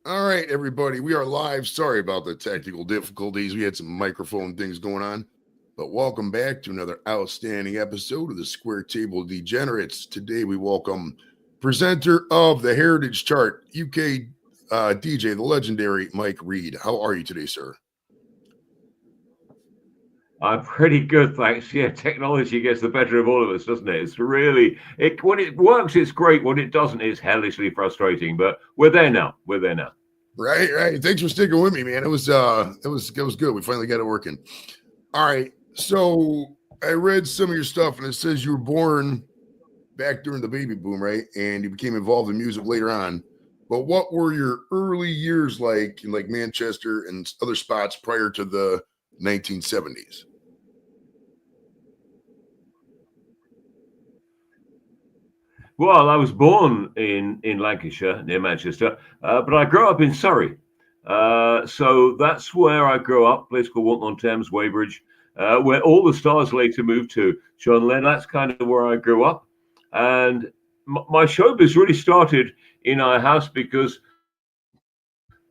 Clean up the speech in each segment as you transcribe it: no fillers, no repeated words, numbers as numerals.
All right, everybody, we are live. Sorry about the technical difficulties. We had some microphone things going on, but welcome back to another outstanding episode of the Square Table Degenerates. Today, we welcome presenter of the Heritage Chart, UK DJ, the legendary Mike Reed. How are you today, sir? I'm pretty good, thanks. Yeah, technology gets the better of all of us, doesn't it? It's really it when it works, it's great. When it doesn't, it's hellishly frustrating. But we're there now. We're there now. Right, right. Thanks for sticking with me, man. It was good. We finally got it working. All right. So I read some of your stuff, and it says you were born back during the baby boom, right? And you became involved in music later on. But what were your early years like in like Manchester and other spots prior to the 1970s? Well, I was born in Lancashire near Manchester, but I grew up in Surrey. So that's where I grew up. A place called Walton on Thames, Weybridge, where all the stars later moved to. John Lennon. That's kind of where I grew up, and my showbiz really started in our house because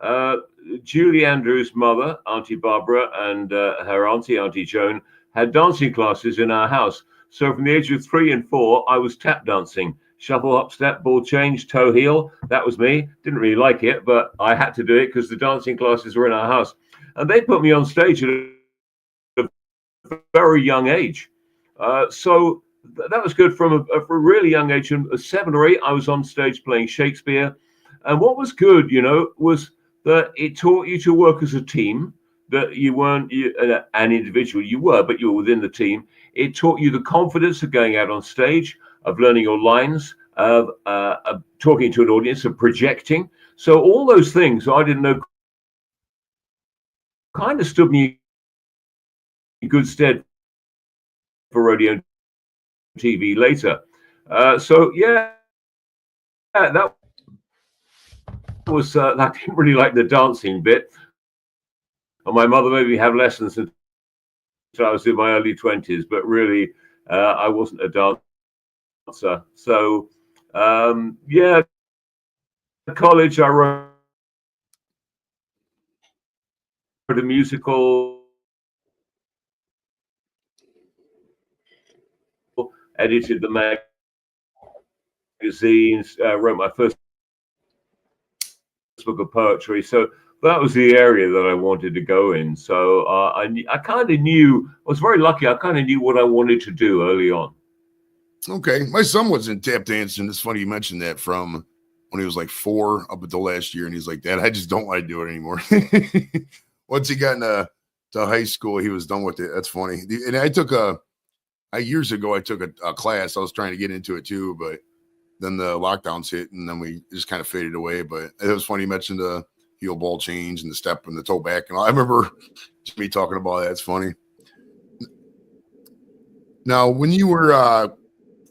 Uh, Julie Andrews' mother, Auntie Barbara, and her auntie, Auntie Joan, had dancing classes in our house. So from the age of 3 and 4, I was tap dancing, shuffle, hop, step, ball change, toe heel. That was me. Didn't really like it, but I had to do it because the dancing classes were in our house. And they put me on stage at a very young age. So that was good from a really young age. And at 7 or 8, I was on stage playing Shakespeare. And what was good, was that it taught you to work as a team, that you weren't an individual, you were, but you were within the team. It taught you the confidence of going out on stage, of learning your lines, of talking to an audience, of projecting. So all those things I didn't know kind of stood me in good stead for radio and TV later. So yeah, that was I didn't really like the dancing bit, and my mother made me have lessons until I was in my early 20s. But really, I wasn't a dancer. So yeah, college I wrote a musical, edited the magazines, wrote my first book of poetry. So that was the area that I wanted to go in. So I kind of knew. I was very lucky. I kind of knew what I wanted to do early on. Okay. My son was in tap dancing. It's funny you mentioned that from when he was like 4 up until last year. And he's like, Dad, I just don't want to do it anymore. Once he got to high school, he was done with it. That's funny. And years ago, I took a class. I was trying to get into it too, but then the lockdowns hit, and then we just kind of faded away. But it was funny you mentioned the heel ball change and the step and the toe back, and all. I remember me talking about that. It's funny. Now, when you were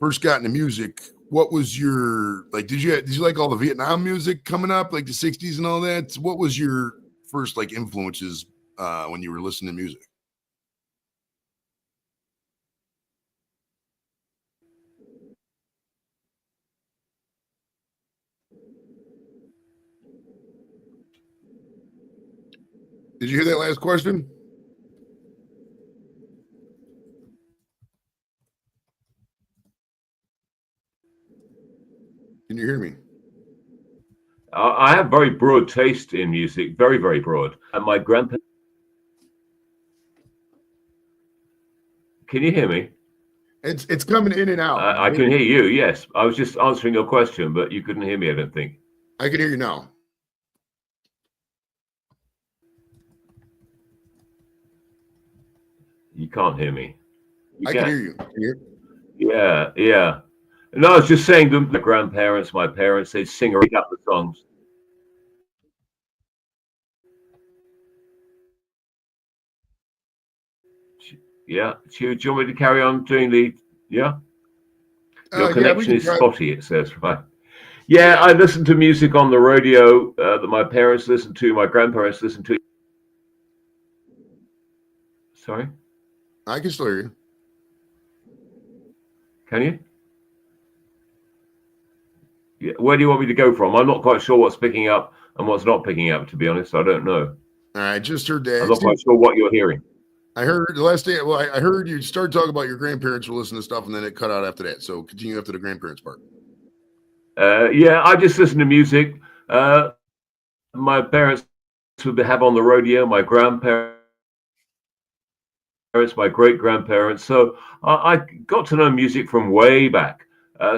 first got into music, what was your like? Did you like all the Vietnam music coming up, like the '60s and all that? What was your first like influences when you were listening to music? Did you hear that last question? Can you hear me? I have very broad taste in music, very very broad. And my grandparents. Can you hear me? It's coming in and out. I can hear you. Yes, I was just answering your question, but you couldn't hear me. I don't think. I can hear you now. You can't hear me. You I can can. hear you. Can you hear? Yeah, yeah. No, I was just saying that my grandparents, my parents, they'd sing or read out the songs. Yeah. Do you want me to carry on doing the? Yeah. Your Yeah, we connection can is try. spotty. It says right. Yeah, I listened to music on the radio that my parents listened to, my grandparents listened to. Sorry, I can still hear you. can you? Yeah. Where do you want me to go from? I'm not quite sure what's picking up and what's not picking up. To be honest, I don't know. I just heard I'm that. not quite sure what you're hearing. I heard the last day. Well, I heard you start talking about your grandparents were listening to stuff, and then it cut out after that. So continue after the grandparents part. Yeah, I just listen to music. My parents would have on the radio. My grandparents, my great grandparents. So I got to know music from way back.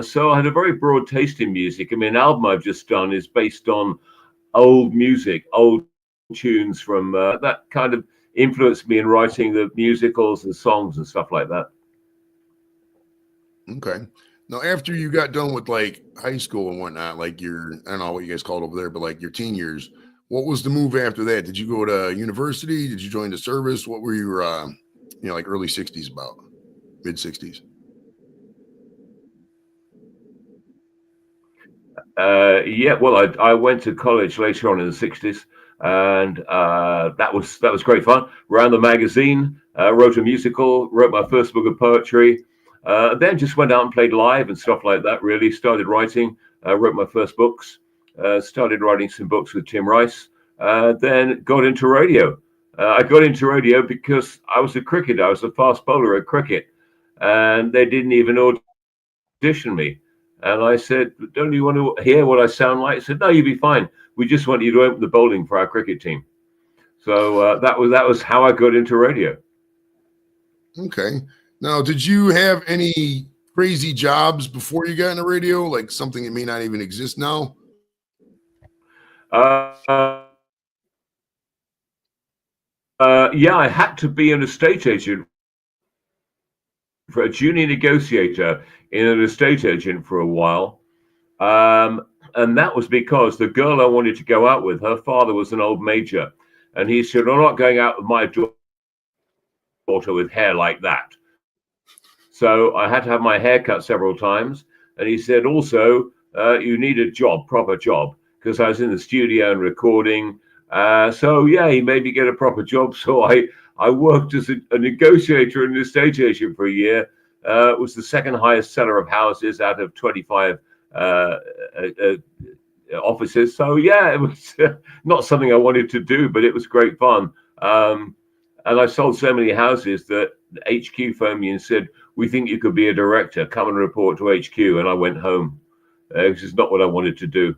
So I had a very broad taste in music. I mean, an album I've just done is based on old music, old tunes from that kind of influenced me in writing the musicals and songs and stuff like that. Okay. Now, after you got done with like high school and whatnot, like your, I don't know what you guys called over there, but like your teen years, what was the move after that? Did you go to university? Did you join the service? What were your, like early 60s about, mid 60s? Yeah, well, I went to college later on in the 60s, and that was great fun. Ran the magazine, wrote a musical, wrote my first book of poetry, then just went out and played live and stuff like that. Really started writing, wrote my first books, started writing some books with Tim Rice, then got into radio. I got into radio because I was a cricketer. I was a fast bowler at cricket, and they didn't even audition me. And I said, "Don't you want to hear what I sound like?" He said, "No, you'll be fine. We just want you to open the bowling for our cricket team." So that was how I got into radio. Okay. Now, did you have any crazy jobs before you got into radio, like something that may not even exist now? Yeah, I had to be an estate agent, for a junior negotiator in an estate agent for a while. And that was because the girl I wanted to go out with, her father was an old major. And he said, "I'm not going out with my daughter with hair like that." So I had to have my hair cut several times. And he said, "Also, you need a job, proper job," because I was in the studio and recording. So yeah, he made me get a proper job. So I worked as a negotiator and an estate agent for a year. It was the second highest seller of houses out of 25 offices. So yeah, it was not something I wanted to do, but it was great fun. And I sold so many houses that HQ phoned me and said, "We think you could be a director. Come and report to HQ." And I went home. Which is not what I wanted to do.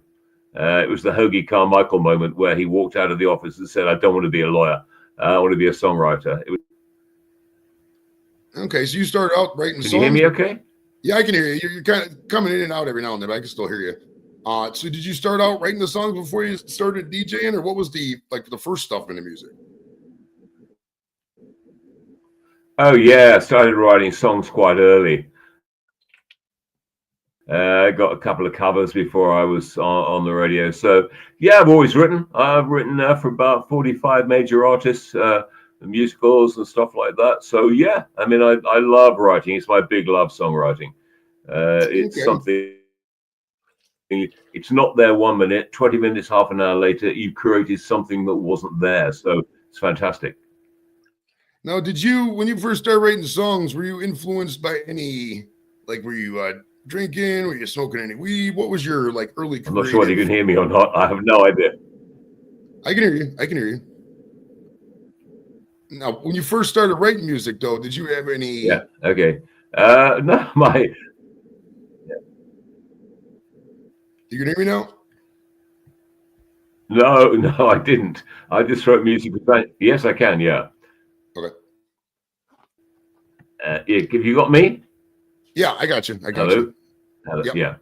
It was the Hoagie Carmichael moment where he walked out of the office and said, "I don't want to be a lawyer. I want to be a songwriter." Okay, so you started out writing songs. Can you hear me okay? Yeah, I can hear you. You're kind of coming in and out every now and then, but I can still hear you. So did you start out writing the songs before you started DJing, or what was the first stuff in the music? Oh yeah, I started writing songs quite early. I got a couple of covers before I was on the radio. So yeah, I've always written. I've written for about 45 major artists, musicals and stuff like that. So yeah, I mean, I love writing. It's my big love, songwriting. It's something. It's not there 1 minute, 20 minutes, half an hour later, you've created something that wasn't there. So it's fantastic. Now, when you first started writing songs, were you influenced by any, were you drinking? Were you smoking any weed? What was your early career? I'm not sure whether you can hear me or not. I have no idea. I can hear you. I can hear you. Now, when you first started writing music, though, did you have any? Yeah. Okay. No, my. You can hear me now? No, I didn't. I just wrote music. Yes, I can. Yeah. Okay. Have you got me? Yeah, I got you. I got you. Hello. Yep. Yeah.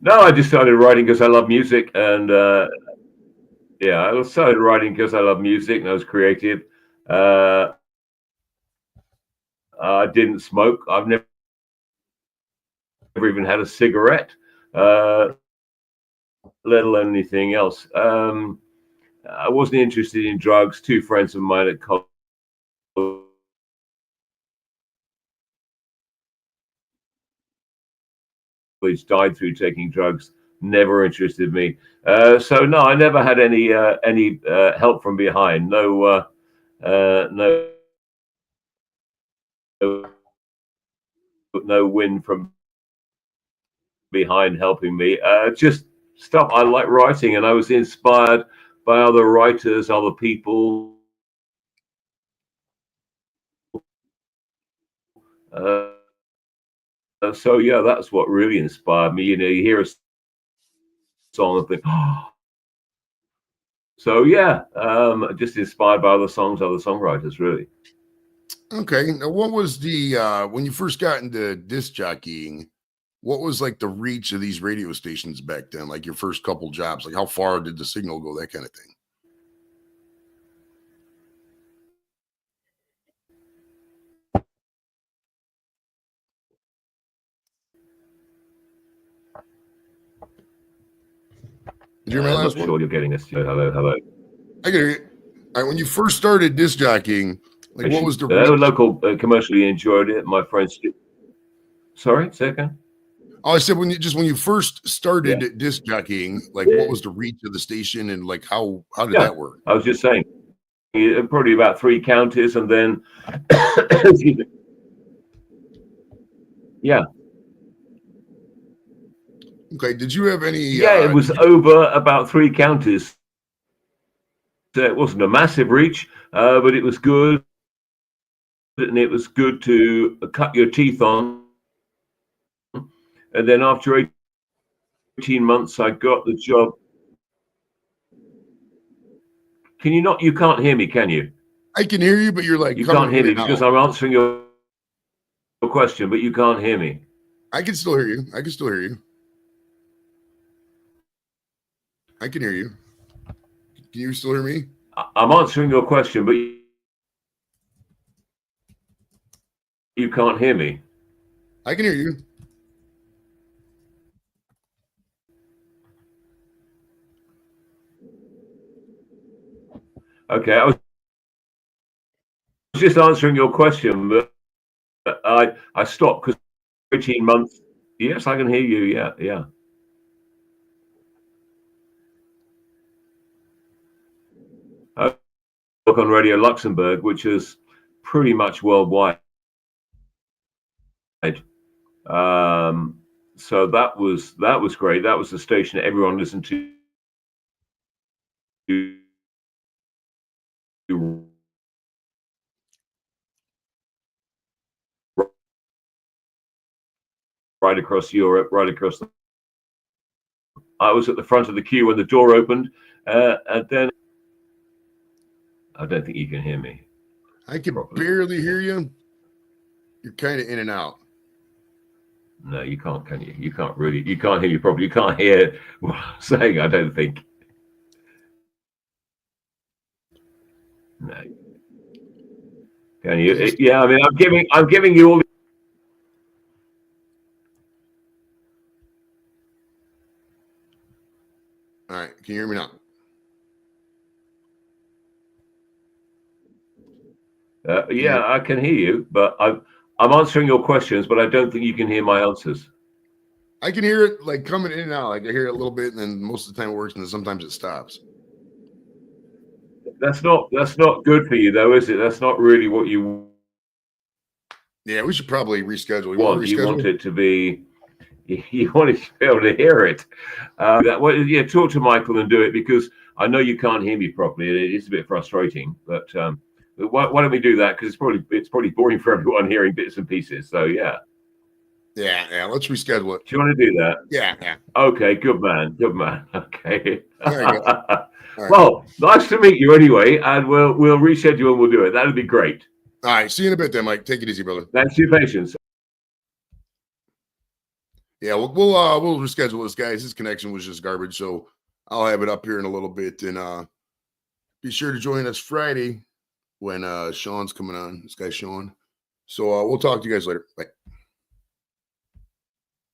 No, I just started writing because I love music, and yeah, I started writing because I love music and I was creative. I didn't smoke. I've never even had a cigarette, let alone anything else. I wasn't interested in drugs. Two friends of mine at college died through taking drugs. Never interested me. So no, I never had any help from behind. No wind from behind helping me. Just stuff I like writing, and I was inspired by other writers, other people. So yeah, that's what really inspired me. You know, you hear a song and think, oh. So yeah, just inspired by other songs, other songwriters, really. Okay. Now, what was the when you first got into disc jockeying? What was like the reach of these radio stations back then? Like your first couple jobs, like how far did the signal go? That kind of thing. Did you hear my I'm last not one? sure you're getting us. Hello, hello. I get it. All right, when you first started disc jockeying, like what was the reach? Local commercially enjoyed it. My friends. Sorry, second. Oh, I said when you first started Yeah. disc jockeying, like what was the reach of the station and like how did Yeah, that work? I was just saying, probably about 3 counties, and then, excuse me. Yeah, Okay. Did you have any? yeah, it was over about 3 counties. So it wasn't a massive reach, but it was good, and it was good to cut your teeth on. And then after 18 months, I got the job. Can you not? You can't hear me, can you? I can hear you, but you're like You coming can't hear in me and because out. I'm answering your question, but you can't hear me. I can still hear you. I can still hear you. I can hear you. Can you still hear me? I'm answering your question, but you can't hear me. I can hear you. Okay, I was just answering your question, but I stopped because 18 months. Yes, I can hear you. Yeah, yeah. I work on Radio Luxembourg, which is pretty much worldwide. So that was great. That was the station that everyone listened to right across Europe, right across the. I was at the front of the queue when the door opened, and then I don't think you can hear me. I can barely hear you. You're kind of in and out. No, you can't, can you? You can't really. You can't hear me properly. You can't hear what I'm saying. I don't think. No. Can you? Yeah. I mean, I'm giving you all. All right. Can you hear me now? Yeah, I can hear you, but I'm answering your questions, but I don't think you can hear my answers. I can hear it like coming in and out. Like I hear it a little bit, and then most of the time it works, and then sometimes it stops. That's not good for you, though, is it? That's not really what you Yeah, we should probably reschedule. want. You want it to be. You want it to be able to hear it. Yeah, talk to Michael and do it because I know you can't hear me properly. It is a bit frustrating, but why don't we do that? Because it's probably boring for everyone hearing bits and pieces. So yeah. Yeah. Let's reschedule it. Do you want to do that? Yeah. Okay, good man. Okay. Right. Well, nice to meet you anyway, and we'll reschedule and we'll do it. That'd be great. All right. See you in a bit then, Mike. Take it easy, brother. Thanks for your patience. Yeah, we'll reschedule this, guys. His connection was just garbage, so I'll have it up here in a little bit, and be sure to join us Friday when Sean's coming on. This guy Sean. So we'll talk to you guys later. Bye.